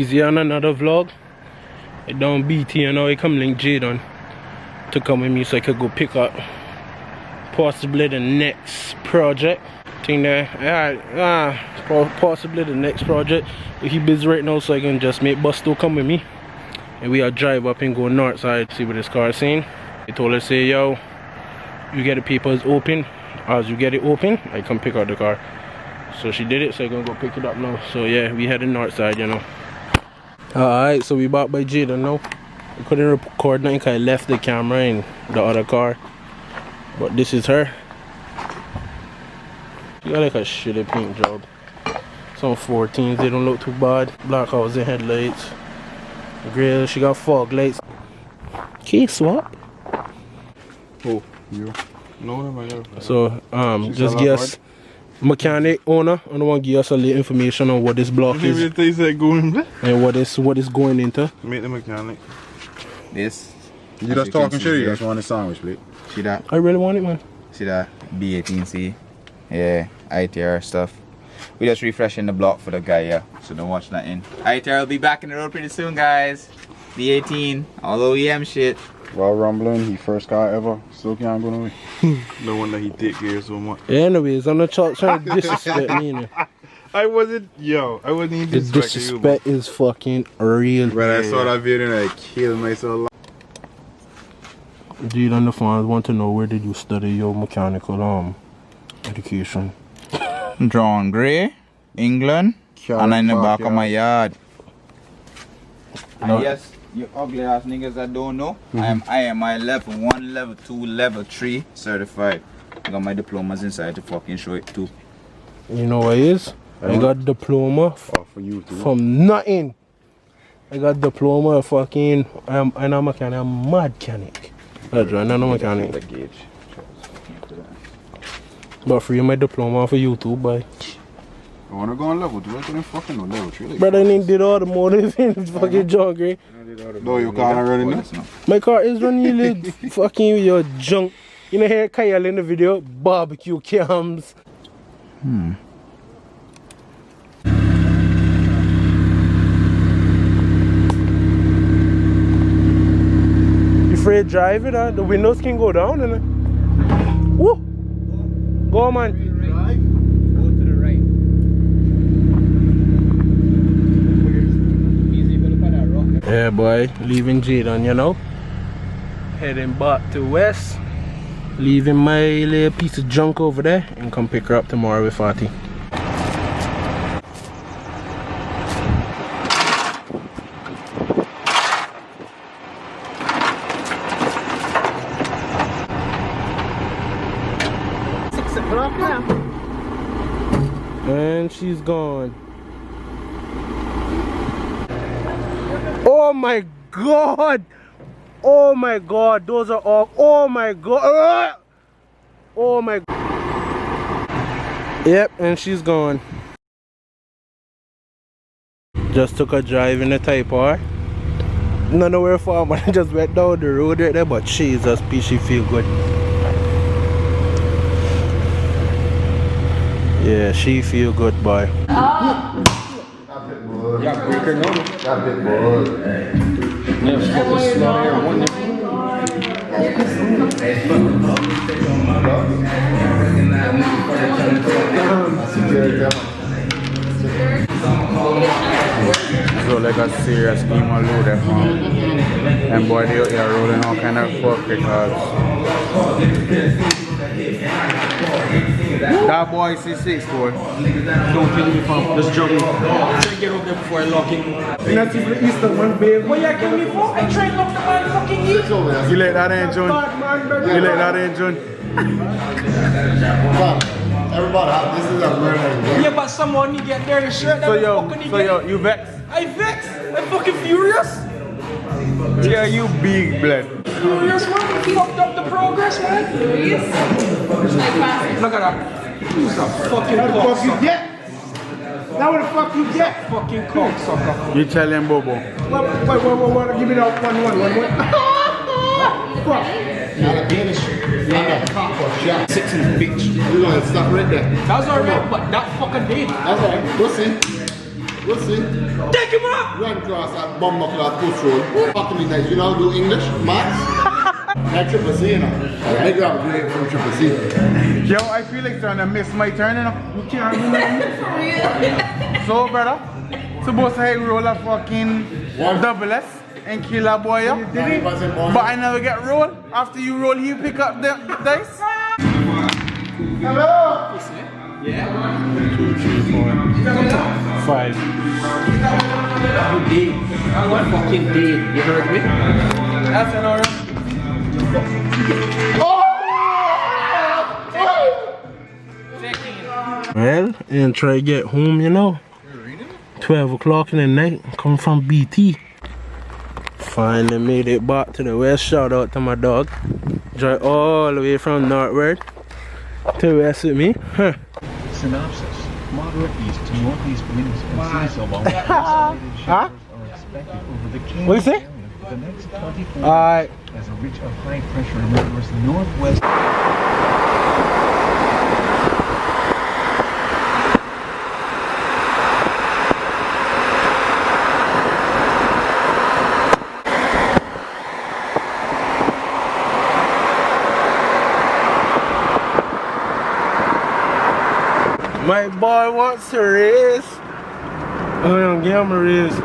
Easy on another vlog. It don't BT, you know, it come link Jadon to come with me so I could go pick up possibly the next project. Thing there, possibly the next project. But he busy right now, so I can just make Busto come with me. And we are drive up and go north side, see what this car is saying. He told us, say, yo, you get the papers open. As you get it open, I come pick up the car. So she did it, so I'm gonna go pick it up now. So yeah, we heading north side, you know. Alright, so we back by Jada now. We couldn't record nothing because I left the camera in the other car. But this is her. She got like a shitty paint job. Some 14s, they don't look too bad. Black housing headlights. Grill, she got fog lights. Key swap. Oh, you? No, my God. So, just guess. Mechanic owner, I don't want to give us a little information on what this block is and what is going into. Meet the mechanic. This. You just talking shit, you just want a sandwich, please. See that? I really want it, man. See that? B18C. Yeah, ITR stuff. We just refreshing the block for the guy, yeah. So don't watch nothing. ITR will be back in the road pretty soon, guys. B18, all OEM shit. Raw rumbling, he first car ever. Still can't go away. No wonder he take care so much. Yeah, anyways, I'm not trying to disrespect me, you know. I wasn't even The disrespect is fucking real. When I saw that video, I killed myself. Dude, and the fans want to know, where did you study your mechanical education? John Gray, England, and in the back of my yard. And yes, you ugly ass niggas that don't know, I am my level 1, level 2, level 3 certified. I got my diplomas inside to fucking show it too. You know what it is? I got diploma for you too. From nothing. I got diploma fucking, I'm a mechanic, I'm a mad mechanic. That's right, I'm not a mechanic. But free my diploma for YouTube, boy. I wanna go on level 2, I couldn't fucking know level 3. Like, brother, I did all the motive in fucking junk, right? No, your car not running now? My car is running, you fucking with your junk. You know, here Kyle in the video, barbecue cams. You afraid to drive it, huh? The windows can go down, innit? Woo! Go on, man. Go to the right. Yeah, boy, leaving Jadon, you know. Heading back to west. Leaving my little piece of junk over there and come pick her up tomorrow with Fatty. And she's gone. Oh my god! Oh my god, those are all. Oh my god! Oh my. Yep, and she's gone. Just took a drive in the Type R. Not nowhere far, but I just went down the road right there. But Jesus, she feel good. Yeah, she feel good, boy. Ja, quicker no. Ja, bit boy. Yeah, focus slow here, one. So like a serious game of Ludi, and boy they are rolling all kind of fuck because that boy is 6'6", boy. Don't kill me, fam. Just jump me. I'm trying to get up there before I lock in. Not even the Eastern one, babe. What you kill me for? I trained up the man fucking eat. You let that in, John. You let that in, John. Everybody, this is a murder. Yeah, but someone you get there, shirt. So yo, you vex? I vex. I'm fucking furious. Yeah, you big blood. Furious, man. Fucked up the progress, man. Look at that. Who's a fucking cocksucker? Now what the fuck you get? Fucking cocksucker. You tell him, Bobo. Wait. Give me that one. Fuck. Not a Danish. Not a cop or shot. 16 bitch. We're gonna stop right there. That's alright, but that fucking did. That's alright. Listen. We'll see. Take him up! Run cross at Bomber Class Post Road. Fucking me nice. You know how to do English? Maths? Like Triple C, you know. I grab a drink from Triple C. Yo, I feel like trying to miss my turn, you know. You can't remember. So, brother, supposed to roll a fucking double S and kill a boy, yeah? But I never get roll. After you roll, you pick up the dice. Hello! 1, 2, 3, 4, 5. You did. You fucking did. You heard me? That's an order. Well, and try to get home, you know. 12 o'clock in the night, coming from BT. Finally made it back to the west. Shout out to my dog. Drive all the way from northward to west with me. Huh. Synopsis. Moderate east to northeast winds and seas along with isolated showers are expected over the Cape What you say? area for the next 24 hours as a ridge of high pressure moves northwest. My boy wants to race. Oh, don't give him a race.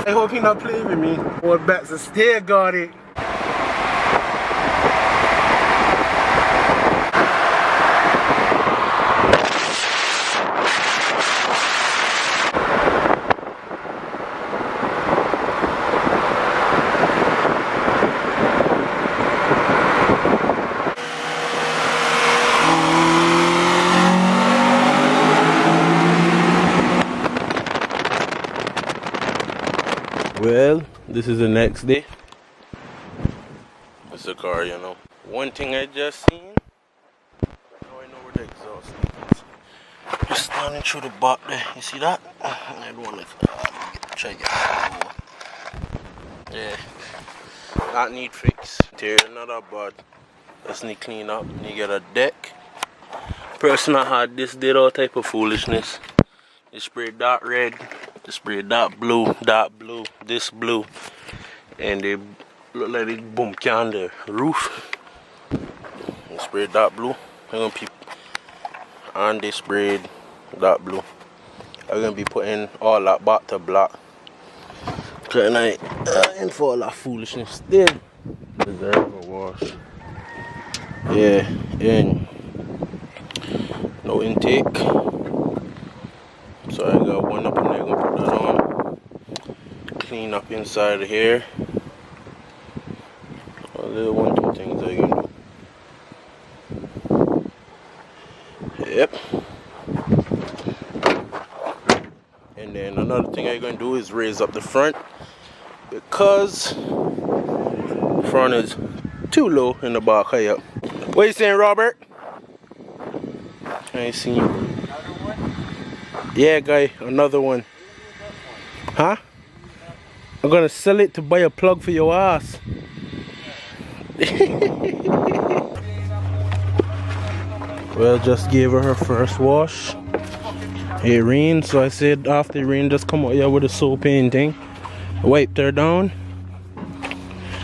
I hope he not playing with me. What bets are still got it. Well, this is the next day. It's a car, you know. One thing I just seen. Now I know where the exhaust is. Just standing through the back there. You see that? I don't want to try to get that. Yeah. That need fix. Interior not that bad. Just need clean up. Need get a deck. Person that had this did all type of foolishness. They sprayed that red. They sprayed that blue, this blue, and they look like they boom on the roof. They sprayed that blue, and they sprayed that blue. I'm gonna be putting all that back to black. Cause I ain't for all that foolishness. Still deserve a wash. Yeah, and no intake. So I got one up in there, gonna put that on. Clean up inside of here. A little 1, 2 things I can do. Yep. And then another thing I'm gonna do is raise up the front because the front is too low in the back. High up. What you saying, Robert? I ain't seen you. Yeah, guy, another one. Huh? I'm gonna sell it to buy a plug for your ass. Well, just gave her first wash. It rained, so I said after it rained, just come out here with a soap and thing. Wiped her down,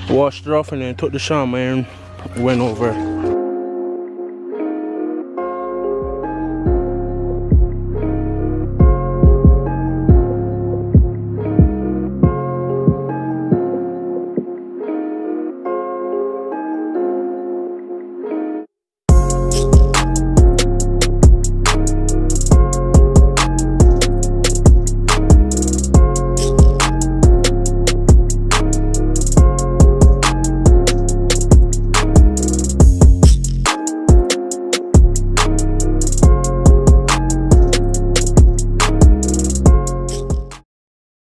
washed her off, and then took the shower and went over.